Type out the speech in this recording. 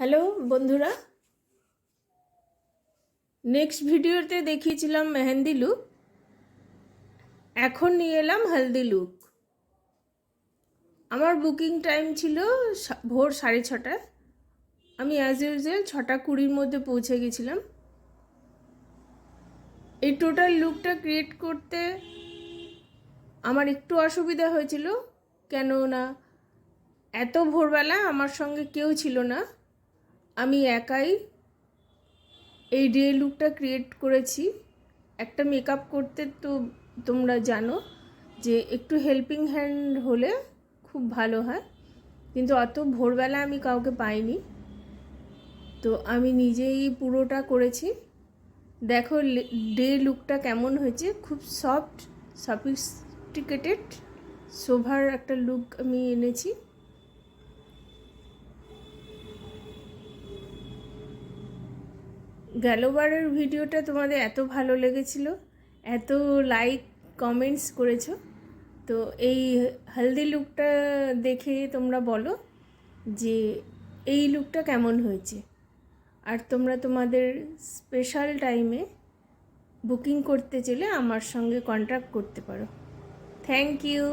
Hello বন্ধুরা, next ভিডিওতে দেখিয়েছিলাম মেহেন্দি লুক। এখন নিয়ে এলাম হলদি লুক। আমার বুকিং টাইম ছিল ভোর 6:30টায়। আমি অ্যাজ ইউজুয়াল 6:20-র মধ্যে পৌঁছে গেছিলাম। এই টোটাল লুকটা ক্রিয়েট করতে আমার একটু অসুবিধা হয়েছিল, কেননা এত ভোরবেলা আমার সঙ্গে কেউ ছিল না। আমি একাই এই ডে লুকটা ক্রিয়েট করেছি। একটা মেকআপ করতে তো তোমরা জানো যে একটু হেল্পিং হ্যান্ড হলে খুব ভালো হয়, কিন্তু অত ভোরবেলা আমি কাউকে পাইনি, তো আমি নিজেই পুরোটা করেছি। দেখো ডে লুকটা কেমন হয়েছে, খুব সফট সফিস্টিকেটেড সোভার একটা লুক আমি এনেছি। গেলবারের ভিডিওটা তোমাদের এত ভালো লেগেছিল, এত লাইক কমেন্টস করেছো, তো এই হলদি লুকটা দেখে তোমরা বলো যে এই লুকটা কেমন হয়েছে। আর তোমরা তোমাদের স্পেশাল টাইমে বুকিং করতে চাইলে আমার সঙ্গে কন্ট্যাক্ট করতে পারো। Thank you.